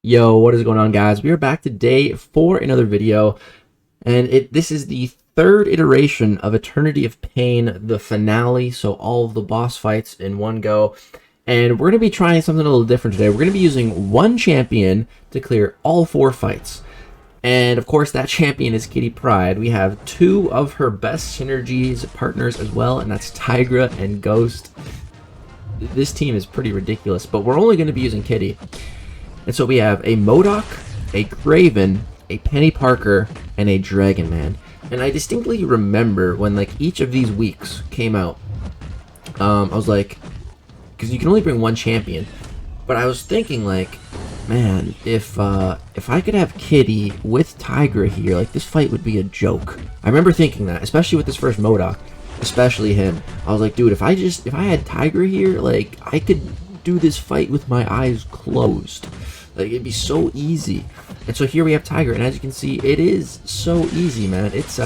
Yo, what is going on, guys? We are back today for another video, and this is the third iteration of Eternity of Pain, the finale, so all of the boss fights in one go. And we're going to be trying something a little different today. We're going to be using one champion to clear all 4 fights. And of course, that champion is Kitty Pryde. We have 2 of her best synergies partners as well, and that's Tigra and Ghost. This team is pretty ridiculous, but we're only going to be using Kitty. And so we have a Modok, a Kraven, a Peni Parker, and a Dragonman. And I distinctly remember when like each of these weeks came out, I was like, because you can only bring one champion, but I was thinking like, man, if I could have Kitty with Tigra here, like this fight would be a joke. I remember thinking that, especially with this first Modok, especially him. I was like, dude, if I had Tigra here, like I could do this fight with my eyes closed. Like it'd be so easy. And so here we have Tigra, and as you can see, it is so easy, man. It's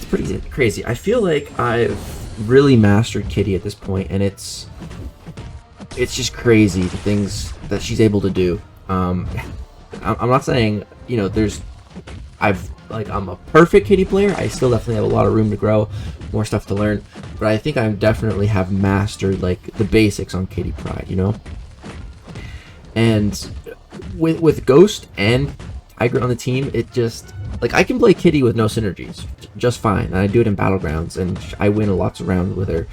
pretty crazy. I feel like I've really mastered Kitty at this point, and it's just crazy the things that she's able to do. I'm not saying, you know, I'm a perfect Kitty player. I still definitely have a lot of room to grow, more stuff to learn, but I think I definitely have mastered like the basics on Kitty Pryde, you know. And with Ghost and Tigra on the team, it just like I can play Kitty with no synergies just fine, and I do it in battlegrounds, and I win lots of rounds with her.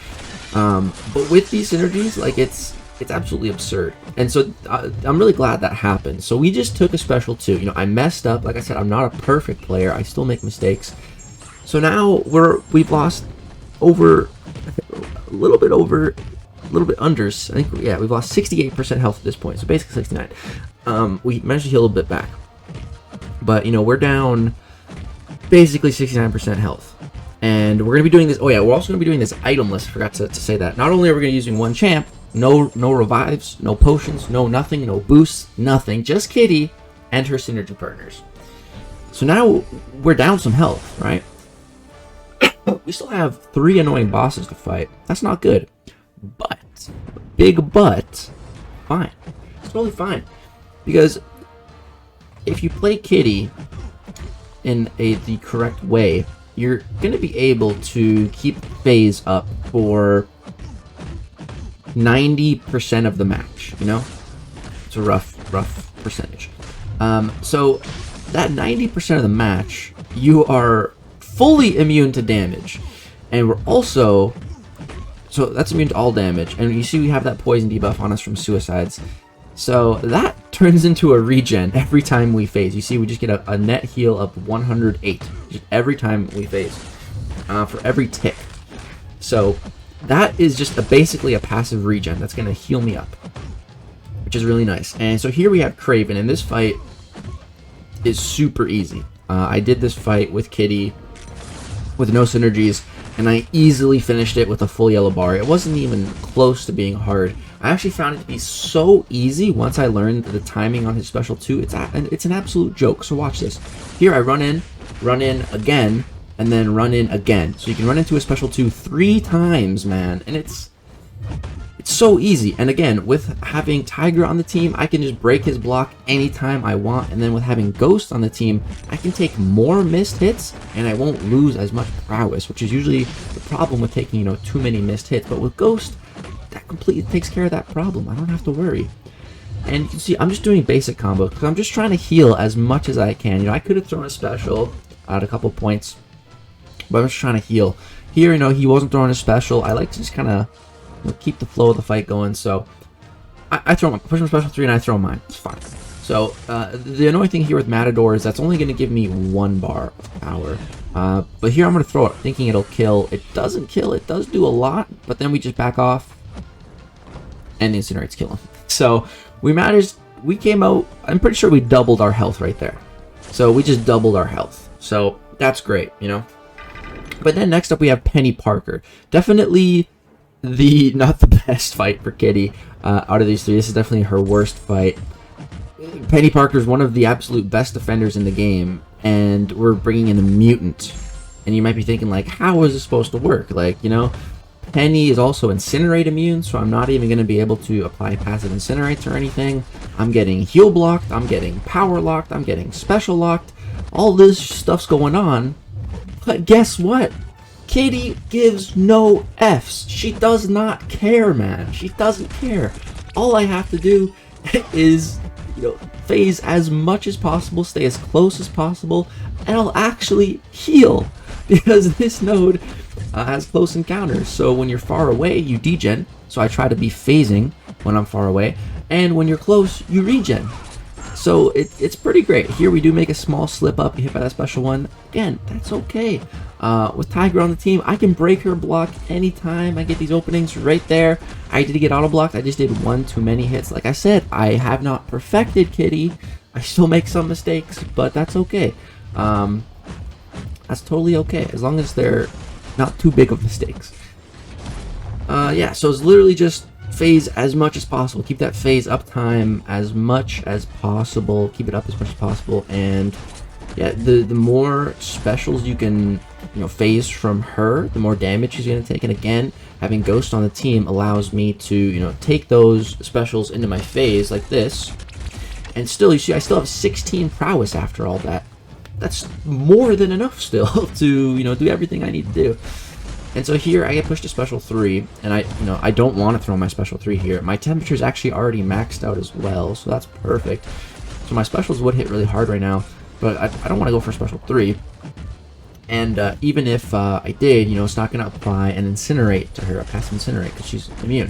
But with these synergies, like it's absolutely absurd, and so I'm really glad that happened. So we just took a special 2. You know, I messed up. Like I said, I'm not a perfect player. I still make mistakes. So now we've lost over a little bit under. I think, yeah, we've lost 68% health at this point. So basically 69. We managed to heal a little bit back, but you know we're down basically 69% health. And we're gonna be doing this. Oh yeah, we're also gonna be doing this itemless. I forgot to say that. Not only are we gonna be using one champ. No revives, no potions, no nothing, no boosts, nothing. Just Kitty and her synergy partners. So now we're down some health, right? We still have 3 annoying bosses to fight. That's not good. But, big but, fine. It's totally fine. Because if you play Kitty in the correct way, you're going to be able to keep phase up for 90% of the match, you know? It's a rough percentage. So that 90% of the match, you are fully immune to damage. And we're also, so that's immune to all damage. And you see we have that poison debuff on us from suicides. So that turns into a regen every time we phase. You see we just get a net heal of 108 just every time we phase, for every tick. So that is just basically a passive regen that's going to heal me up, which is really nice. And so here we have Kraven, and this fight is super easy. I did this fight with Kitty with no synergies, and I easily finished it with a full yellow bar. It wasn't even close to being hard. I actually found it to be so easy once I learned the timing on his special 2. It's an absolute joke. So watch this. Here I run in again, and then run in again. So you can run into a special 2 3 times, man. And it's so easy. And again, with having Tigra on the team, I can just break his block anytime I want. And then with having Ghost on the team, I can take more missed hits, and I won't lose as much prowess, which is usually the problem with taking, you know, too many missed hits. But with Ghost, that completely takes care of that problem. I don't have to worry. And you can see I'm just doing basic combos because I'm just trying to heal as much as I can. You know, I could have thrown a special at a couple points, but I'm just trying to heal. Here, you know, he wasn't throwing a special. I like to just kind of, you know, keep the flow of the fight going. So I push my special 3 and I throw mine. It's fine. So the annoying thing here with Matador is that's only going to give me 1 bar of power. But here I'm going to throw it, thinking it'll kill. It doesn't kill. It does do a lot, but then we just back off, and the incinerates kill him. So we came out, I'm pretty sure we doubled our health right there. So we just doubled our health. So that's great, you know. But then next up we have Peni Parker. Definitely not the best fight for Kitty out of these 3. This is definitely her worst fight. Peni Parker is one of the absolute best defenders in the game, and we're bringing in a mutant. And you might be thinking like, how is this supposed to work? Like, you know, Peni is also Incinerate immune, so I'm not even going to be able to apply passive Incinerates or anything. I'm getting heal blocked, I'm getting power locked, I'm getting special locked. All this stuff's going on, but guess what? Kitty gives no Fs. She does not care, man. She doesn't care. All I have to do is, phase as much as possible, stay as close as possible, and I'll actually heal, because this node has close encounters. So when you're far away, you degen, so I try to be phasing when I'm far away, and when you're close, you regen. So it's pretty great. Here we do make a small slip up, hit by that special one. Again, that's okay. With Tiger on the team, I can break her block anytime I get these openings right there. I did get auto blocked. I just did one too many hits. Like I said, I have not perfected Kitty. I still make some mistakes, but that's okay. That's totally okay, as long as they're not too big of mistakes. Yeah, so it's literally just phase as much as possible. Keep that phase uptime as much as possible. Keep it up as much as possible. And yeah, the more specials you can phase from her, the more damage she's going to take. And again, having Ghost on the team allows me to take those specials into my phase like this. And still, you see, I still have 16 prowess after all that. That's more than enough still to do everything I need to do. And so here I get pushed to special 3, and I don't want to throw my special 3 here. My temperature is actually already maxed out as well, so that's perfect. So my specials would hit really hard right now, but I don't want to go for special 3. And even if I did, it's not going to apply an Incinerate to her, a passive Incinerate, because she's immune.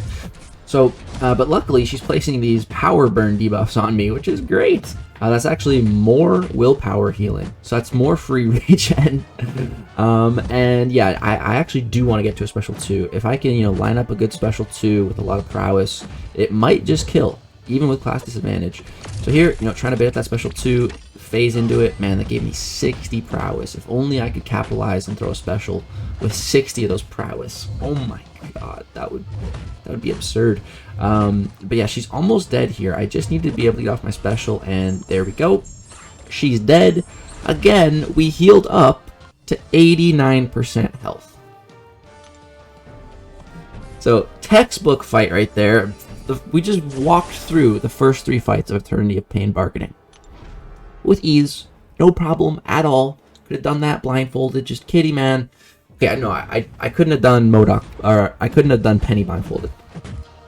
So, but luckily she's placing these power burn debuffs on me, which is great. That's actually more willpower healing, so that's more free regen. And yeah, I actually do want to get to a special 2. If I can, line up a good special 2 with a lot of prowess, it might just kill, even with class disadvantage. So here, trying to bait up that special 2, phase into it. Man, that gave me 60 prowess. If only I could capitalize and throw a special with 60 of those prowess. Oh my god, that would be absurd. But yeah, she's almost dead here. I just need to be able to get off my special, and there we go. She's dead. Again, we healed up to 89% health. So, textbook fight right there. We just walked through the first 3 fights of Eternity of Pain Bargaining with ease, no problem at all. Could have done that blindfolded, just Kitty, man. Okay, no, I couldn't have done Modok, or I couldn't have done Peni blindfolded.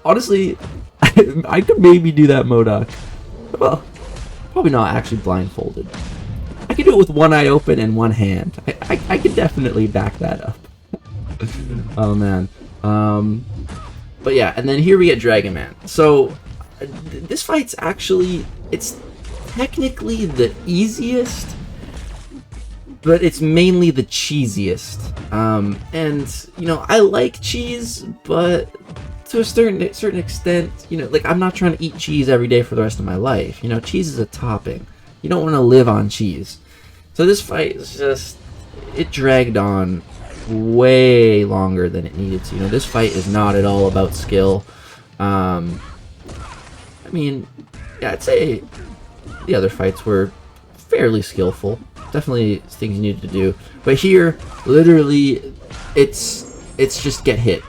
Honestly, I could maybe do that Modok. Well, probably not actually blindfolded. I could do it with one eye open and one hand. I could definitely back that up. Oh man. But yeah, and then here we get Dragonman. So this fight's actually, it's technically the easiest, but it's mainly the cheesiest. And I like cheese, but to a certain extent, like I'm not trying to eat cheese every day for the rest of my life. Cheese is a topping. You don't want to live on cheese. So this fight is just, it dragged on way longer than it needed to. This fight is not at all about skill. I mean, yeah, I'd say the other fights were fairly skillful. Definitely things you needed to do. But here, literally, it's just get hit.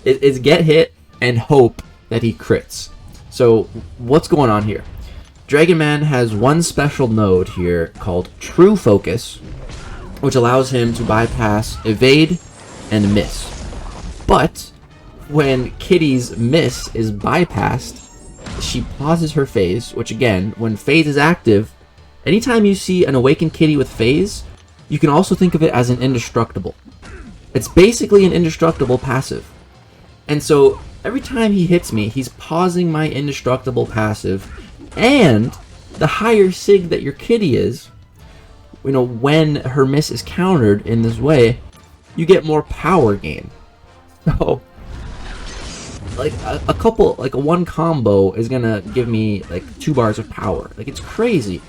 It's get hit and hope that he crits. So what's going on here? Dragonman has one special node here called True Focus, which allows him to bypass evade and miss. But when Kitty's miss is bypassed, she pauses her phase, which again, when phase is active, anytime you see an awakened Kitty with phase, you can also think of it as an indestructible. It's basically an indestructible passive. And so every time he hits me, he's pausing my indestructible passive, and the higher sig that your Kitty is, when her miss is countered in this way, you get more power gain. So, like a one combo is gonna give me like 2 bars of power. Like, it's crazy.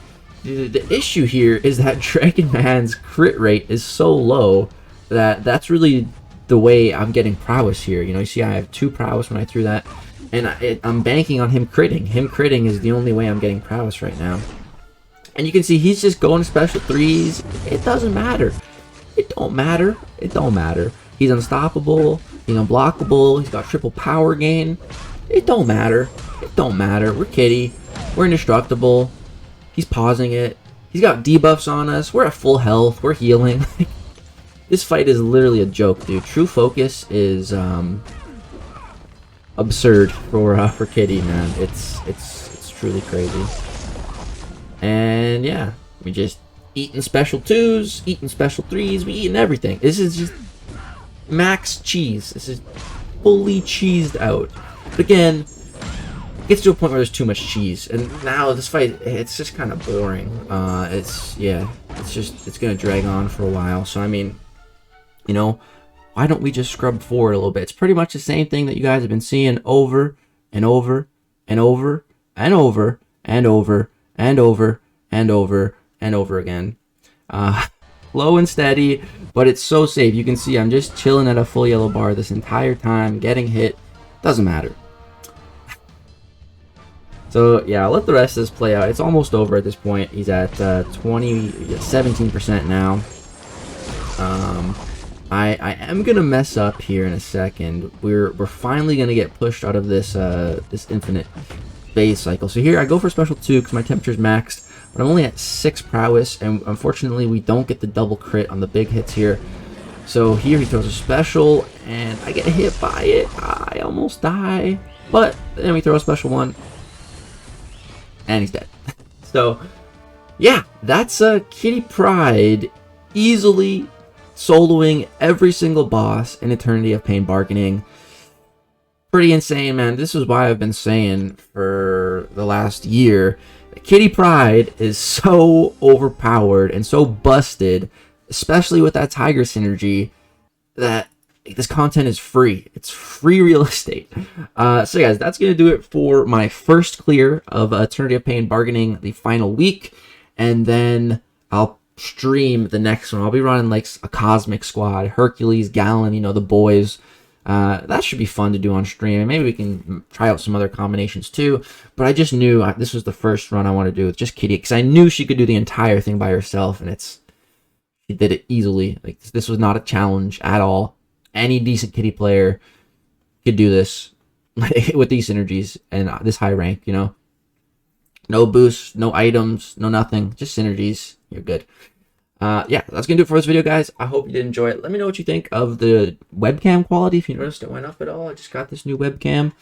The issue here is that Dragonman's crit rate is so low that that's really the way I'm getting prowess here. You see, I have 2 prowess when I threw that, and I'm banking on him critting. Him critting is the only way I'm getting prowess right now. And you can see he's just going special 3s. It doesn't matter. It don't matter. He's unstoppable. He's unblockable. He's got triple power gain. It don't matter. It don't matter. We're Kitty. We're indestructible. He's pausing it. He's got debuffs on us. We're at full health. We're healing. This fight is literally a joke, dude. True focus is absurd for Kitty, man. It's truly crazy. And yeah, we just eating special 2s, eating special 3s, we eating everything. This is just max cheese. This is fully cheesed out. But again, it gets to a point where there's too much cheese, and now this fight, it's just kind of boring. It's gonna drag on for a while. So I mean, you know, why don't we just scrub forward a little bit? It's pretty much the same thing that you guys have been seeing over and over and over and over and over and over and over and over again. Low and steady, but it's so safe. You can see I'm just chilling at a full yellow bar this entire time, getting hit. Doesn't matter. So yeah, I'll let the rest of this play out. It's almost over at this point. He's at 17% now. I am gonna mess up here in a second. We're finally gonna get pushed out of this this infinite phase cycle. So here I go for special 2 because my temperature's maxed, but I'm only at 6 prowess, and unfortunately we don't get the double crit on the big hits here. So here he throws a special, and I get hit by it. I almost die, but then we throw a special 1, and he's dead. So yeah, that's Kitty Pryde easily soloing every single boss in Eternity of Pain bargaining. Pretty insane, man. This is why I've been saying for the last year that Kitty Pryde is so overpowered and so busted, especially with that Tiger synergy, that this content is free. It's free real estate. So guys, that's going to do it for my first clear of Eternity of Pain bargaining, the final week, and then I'll stream the next one. I'll be running like a Cosmic Squad, Hercules, Gallon, you know, the boys. That should be fun to do on stream, and maybe we can try out some other combinations too. But I just knew this was the first run I want to do with just Kitty, because I knew she could do the entire thing by herself, and she did it easily. Like, this was not a challenge at all. Any decent Kitty player could do this with these synergies and this high rank, you know. No boosts, no items, no nothing, just synergies. You're good. Yeah, that's gonna do it for this video, guys. I hope you did enjoy it. Let me know what you think of the webcam quality. If you noticed it went up at all, I just got this new webcam.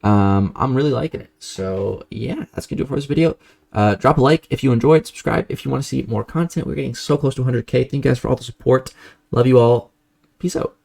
I'm really liking it. So yeah, that's gonna do it for this video. Drop a like if you enjoyed, subscribe if you want to see more content. We're getting so close to 100K. Thank you guys for all the support. Love you all. Peace out.